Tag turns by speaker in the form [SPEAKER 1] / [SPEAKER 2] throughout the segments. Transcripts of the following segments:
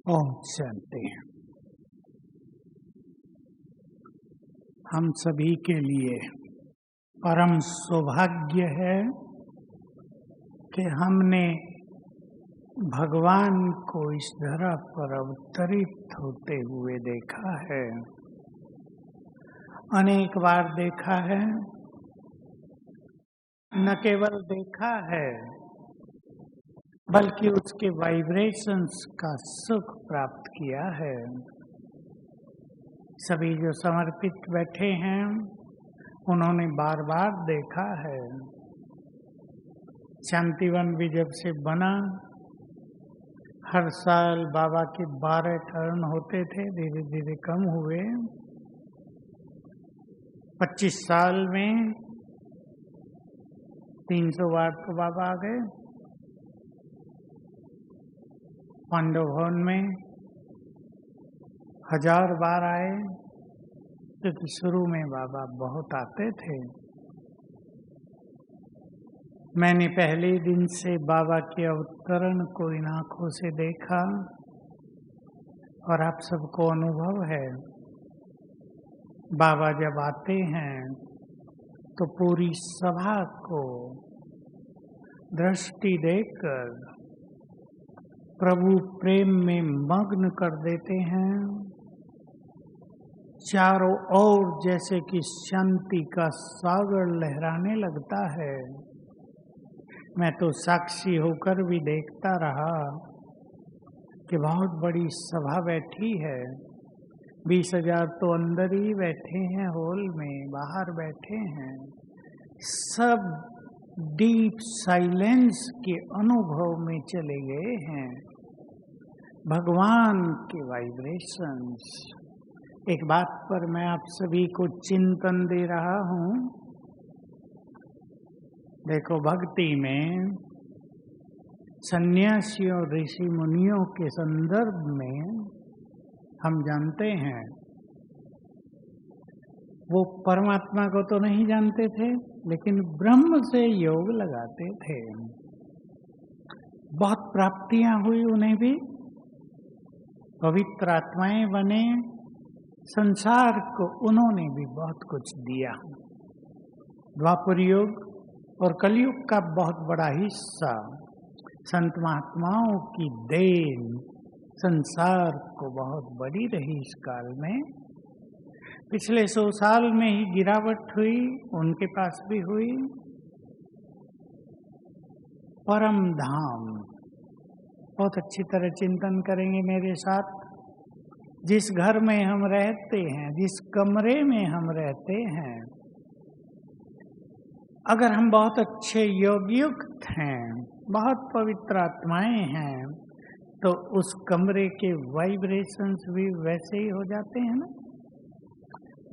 [SPEAKER 1] ओम शांति। हम सभी के लिए परम सौभाग्य है कि हमने भगवान को इस धरा पर अवतरित होते हुए देखा है। अनेक बार देखा है, न केवल देखा है बल्कि उसके वाइब्रेशंस का सुख प्राप्त किया है। सभी जो समर्पित बैठे हैं उन्होंने बार बार देखा है। शांतिवन भी जब से बना, हर साल बाबा के 12 टर्न होते थे, धीरे धीरे कम हुए। 25 साल में 300 बार तो बाबा आ गए। पांडव भवन में 1000 बार आए, क्योंकि शुरू में बाबा बहुत आते थे। मैंने पहले दिन से बाबा के अवतरण को इन आँखों से देखा और आप सबको अनुभव है, बाबा जब आते हैं तो पूरी सभा को दृष्टि देकर प्रभु प्रेम में मग्न कर देते हैं। चारों ओर जैसे कि शांति का सागर लहराने लगता है। मैं तो साक्षी होकर भी देखता रहा कि बहुत बड़ी सभा बैठी है। 20,000 तो अंदर ही बैठे हैं, हॉल में, बाहर बैठे हैं। सब डीप साइलेंस के अनुभव में चले गए हैं। भगवान के वाइब्रेशंस। एक बात पर मैं आप सभी को चिंतन दे रहा हूँ। देखो, भक्ति में सन्यासियों ऋषि मुनियों के संदर्भ में हम जानते हैं, वो परमात्मा को तो नहीं जानते थे, लेकिन ब्रह्म से योग लगाते थे। बहुत प्राप्तियां हुई उन्हें भी, पवित्र आत्माएं बने, संसार को उन्होंने भी बहुत कुछ दिया। द्वापर युग और कलयुग का बहुत बड़ा हिस्सा संत महात्माओं की देन संसार को बहुत बड़ी रही। इस काल में पिछले 100 साल में ही गिरावट हुई, उनके पास भी हुई। परम धाम बहुत अच्छी तरह चिंतन करेंगे मेरे साथ। जिस घर में हम रहते हैं, जिस कमरे में हम रहते हैं, अगर हम बहुत अच्छे योगयुक्त हैं, बहुत पवित्र आत्माएं हैं, तो उस कमरे के वाइब्रेशंस भी वैसे ही हो जाते हैं ना।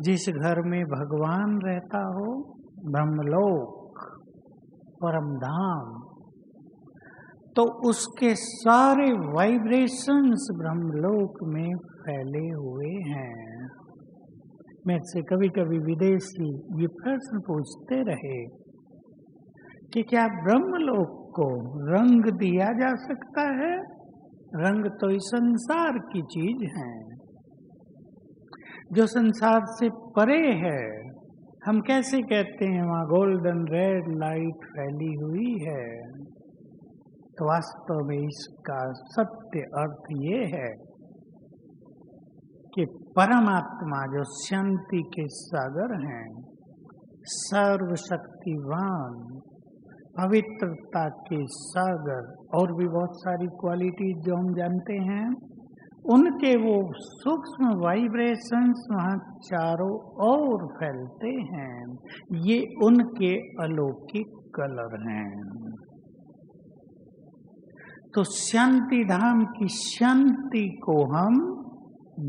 [SPEAKER 1] जिस घर में भगवान रहता हो, ब्रह्मलोक, परम धाम, तो उसके सारे वाइब्रेशंस ब्रह्मलोक में फैले हुए हैं। मेरे से कभी कभी विदेशी ये प्रश्न पूछते रहे कि क्या ब्रह्मलोक को रंग दिया जा सकता है? रंग तो इस संसार की चीज है, जो संसार से परे है। हम कैसे कहते हैं वहाँ गोल्डन रेड लाइट फैली हुई है? तो वास्तव में इसका सत्य अर्थ ये है कि परमात्मा जो शांति के सागर हैं, सर्वशक्तिवान, पवित्रता के सागर, और भी बहुत सारी क्वालिटीज जो हम जानते हैं, उनके वो सूक्ष्म वाइब्रेशंस वहाँ चारों ओर फैलते हैं। ये उनके अलौकिक कलर हैं। तो शांति धाम की शांति को हम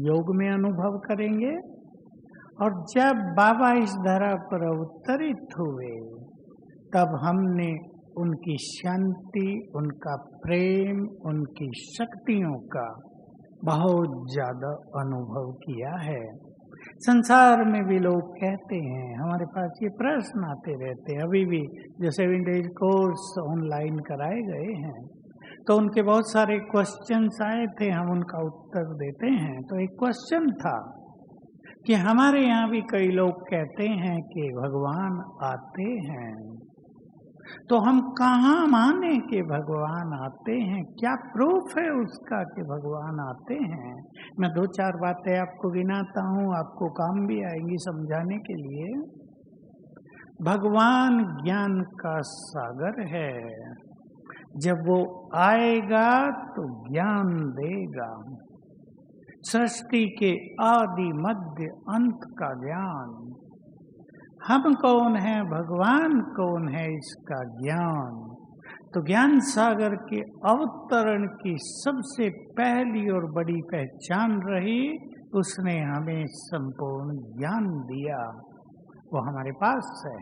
[SPEAKER 1] योग में अनुभव करेंगे। और जब बाबा इस धरा पर अवतरित हुए, तब हमने उनकी शांति, उनका प्रेम, उनकी शक्तियों का बहुत ज्यादा अनुभव किया है। संसार में भी लोग कहते हैं, हमारे पास ये प्रश्न आते रहते हैं, अभी भी जो 7 डेज कोर्स ऑनलाइन कराए गए हैं, तो उनके बहुत सारे क्वेश्चंस आए थे, हम उनका उत्तर देते हैं। तो एक क्वेश्चन था कि हमारे यहाँ भी कई लोग कहते हैं कि भगवान आते हैं, तो हम कहाँ माने कि भगवान आते हैं? क्या प्रूफ है उसका कि भगवान आते हैं? मैं 2-4 बातें आपको गिनाता हूँ, आपको काम भी आएंगी समझाने के लिए। भगवान ज्ञान का सागर है, जब वो आएगा तो ज्ञान देगा। सृष्टि के आदि मध्य अंत का ज्ञान। हम कौन है, भगवान कौन है, इसका ज्ञान। तो ज्ञान सागर के अवतरण की सबसे पहली और बड़ी पहचान रही, उसने हमें संपूर्ण ज्ञान दिया, वो हमारे पास है।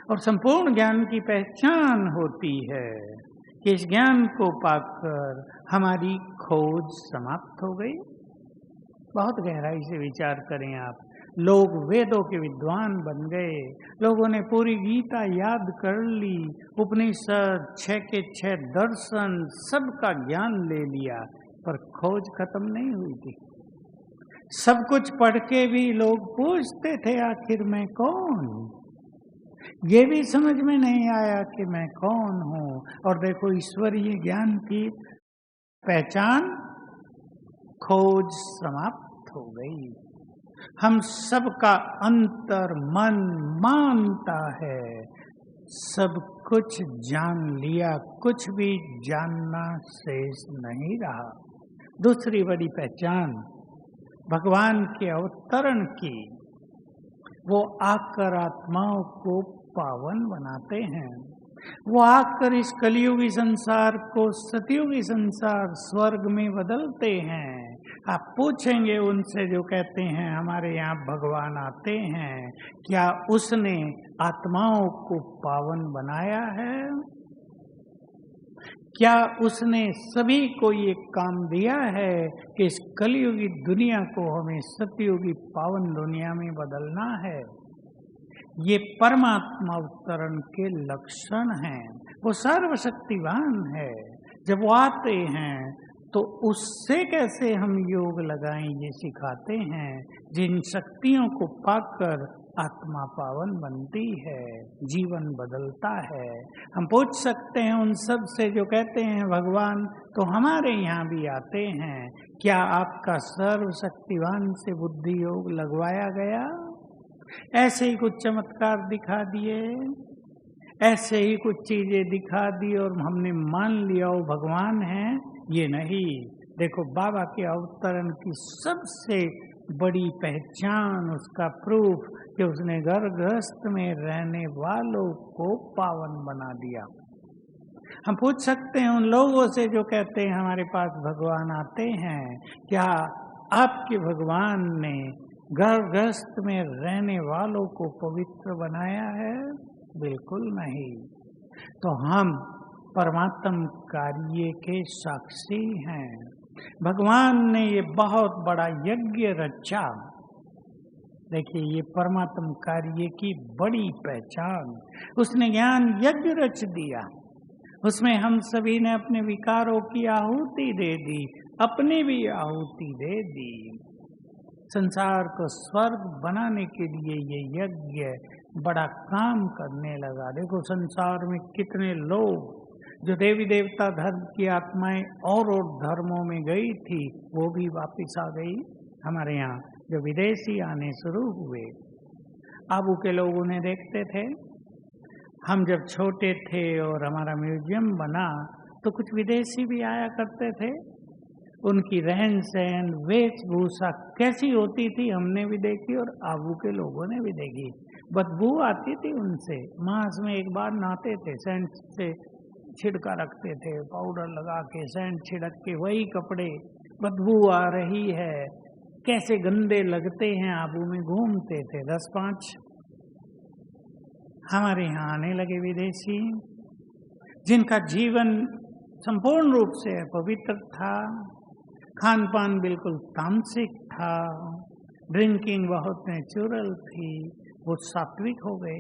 [SPEAKER 1] और संपूर्ण ज्ञान की पहचान होती है कि इस ज्ञान को पाकर हमारी खोज समाप्त हो गई। बहुत गहराई से विचार करें आप। लोग वेदों के विद्वान बन गए, लोगों ने पूरी गीता याद कर ली, उपनिषद 6 के 6 दर्शन सबका ज्ञान ले लिया, पर खोज खत्म नहीं हुई थी। सब कुछ पढ़ के भी लोग पूछते थे आखिर मैं कौन। ये भी समझ में नहीं आया कि मैं कौन हूँ। और देखो ईश्वरीय ज्ञान की पहचान, खोज समाप्त हो गई। हम सबका अंतर मन मानता है, सब कुछ जान लिया, कुछ भी जानना शेष नहीं रहा। दूसरी बड़ी पहचान भगवान के अवतरण की, वो आकर आत्माओं को पावन बनाते हैं। वो आकर इस कलियुगी संसार को सतयुगी संसार स्वर्ग में बदलते हैं। आप पूछेंगे उनसे जो कहते हैं हमारे यहाँ भगवान आते हैं, क्या उसने आत्माओं को पावन बनाया है? क्या उसने सभी को ये काम दिया है कि इस कलियुगी दुनिया को हमें सतयुगी पावन दुनिया में बदलना है? ये परमात्मा अवतरण के लक्षण हैं। वो सर्वशक्तिवान है। जब वो आते हैं तो उससे कैसे हम योग लगाएं ये सिखाते हैं। जिन शक्तियों को पाकर आत्मा पावन बनती है, जीवन बदलता है। हम पूछ सकते हैं उन सब से जो कहते हैं भगवान तो हमारे यहाँ भी आते हैं, क्या आपका सर्वशक्तिवान से बुद्धि योग लगवाया गया? ऐसे ही कुछ चमत्कार दिखा दिए, ऐसे ही कुछ चीजें दिखा दी और हमने मान लिया वो भगवान है? ये नहीं। देखो बाबा के अवतरण की सबसे बड़ी पहचान, उसका प्रूफ कि उसने घर गृहस्थ में रहने वालों को पावन बना दिया। हम पूछ सकते हैं उन लोगों से जो कहते हैं हमारे पास भगवान आते हैं, क्या आपके भगवान ने घर गृहस्थ में रहने वालों को पवित्र बनाया है? बिल्कुल नहीं। तो हम परमात्म कार्य के साक्षी हैं। भगवान ने ये बहुत बड़ा यज्ञ रचा। देखिए ये परमात्म कार्य की बड़ी पहचान, उसने ज्ञान यज्ञ रच दिया। उसमें हम सभी ने अपने विकारों की आहुति दे दी, अपनी भी आहुति दे दी। संसार को स्वर्ग बनाने के लिए ये यज्ञ बड़ा काम करने लगा। देखो संसार में कितने लोग जो देवी देवता धर्म की आत्माएं और धर्मों में गई थी वो भी वापस आ गई हमारे यहाँ। जो विदेशी आने शुरू हुए, आबू के लोग उन्हें देखते थे। हम जब छोटे थे और हमारा म्यूजियम बना तो कुछ विदेशी भी आया करते थे। उनकी रहन सहन वेशभूषा कैसी होती थी हमने भी देखी और आबू के लोगों ने भी देखी। बदबू आती थी उनसे। मास में एक बार नहाते थे, सेंट से छिड़का रखते थे, पाउडर लगा के सेंट छिड़क के वही कपड़े, बदबू आ रही है, कैसे गंदे लगते हैं। आबू में घूमते थे 10-5। हमारे यहाँ आने लगे विदेशी जिनका जीवन संपूर्ण रूप से पवित्र था, खान पान बिल्कुल तामसिक था, ड्रिंकिंग बहुत नेचुरल थी, वो सात्विक हो गए।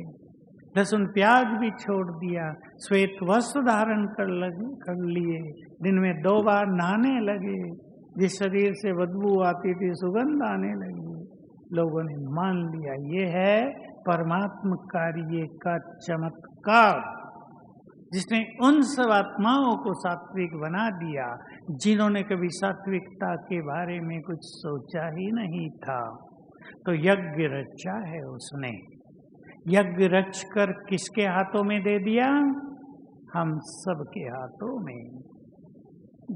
[SPEAKER 1] लहसुन प्याज भी छोड़ दिया, श्वेत वस्त्र धारण कर लिए, दिन में 2 बार नहाने लगे, जिस शरीर से बदबू आती थी सुगंध आने लगी। लोगों ने मान लिया ये है परमात्म कार्य का चमत्कार, जिसने उन सब आत्माओं को सात्विक बना दिया जिन्होंने कभी सात्विकता के बारे में कुछ सोचा ही नहीं था। तो यज्ञ रचा है उसने। यज्ञ रचकर किसके हाथों में दे दिया? हम सब के हाथों में।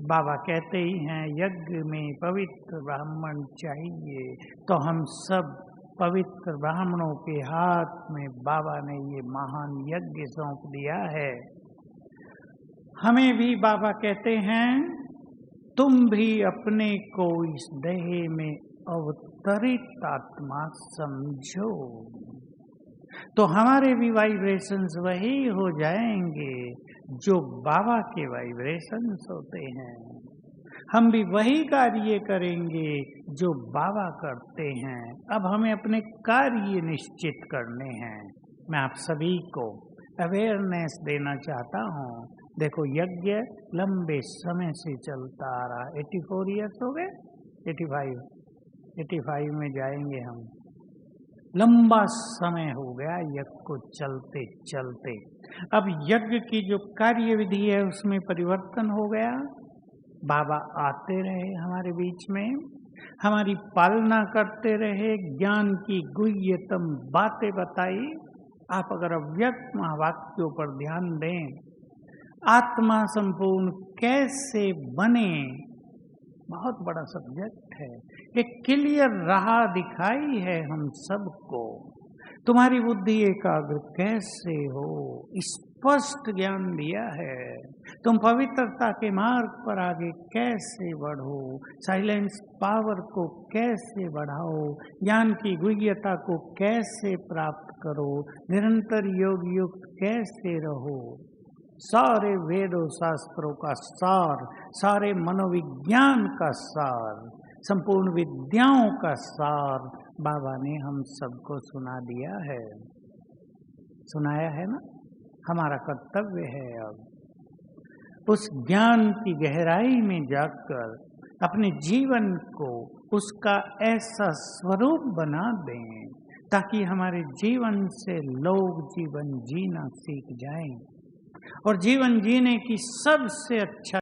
[SPEAKER 1] बाबा कहते ही हैं यज्ञ में पवित्र ब्राह्मण चाहिए, तो हम सब पवित्र ब्राह्मणों के हाथ में बाबा ने ये महान यज्ञ सौंप दिया है। हमें भी बाबा कहते हैं तुम भी अपने को इस देह में अवतरित आत्मा समझो, तो हमारे भी वाइब्रेशंस वही हो जाएंगे जो बाबा के वाइब्रेशंस होते हैं। हम भी वही कार्य करेंगे जो बाबा करते हैं। अब हमें अपने कार्य निश्चित करने हैं। मैं आप सभी को अवेयरनेस देना चाहता हूँ। देखो यज्ञ लंबे समय से चलता आ रहा। 84 ईयर्स हो गए, 85 में जाएंगे हम। लंबा समय हो गया यज्ञ को चलते चलते। अब यज्ञ की जो कार्य विधि है उसमें परिवर्तन हो गया। बाबा आते रहे हमारे बीच में, हमारी पालना करते रहे, ज्ञान की गुह्यतम बातें बताई। आप अगर अव्यक्त महावाक्यों पर ध्यान दें, आत्मा संपूर्ण कैसे बने, बहुत बड़ा सब्जेक्ट है। एक क्लियर राह दिखाई है हम सबको। तुम्हारी बुद्धि एकाग्र कैसे हो, स्पष्ट ज्ञान दिया है। तुम पवित्रता के मार्ग पर आगे कैसे बढ़ो, साइलेंस पावर को कैसे बढ़ाओ, ज्ञान की गुह्यता को कैसे प्राप्त करो, निरंतर योग युक्त कैसे रहो। सारे वेदों शास्त्रों का सार, सारे मनोविज्ञान का सार, संपूर्ण विद्याओं का सार बाबा ने हम सबको सुना दिया है। सुनाया है ना? हमारा कर्तव्य है अब उस ज्ञान की गहराई में जाकर अपने जीवन को उसका ऐसा स्वरूप बना दें ताकि हमारे जीवन से लोग जीवन जीना सीख जाएं। और जीवन जीने की सबसे अच्छा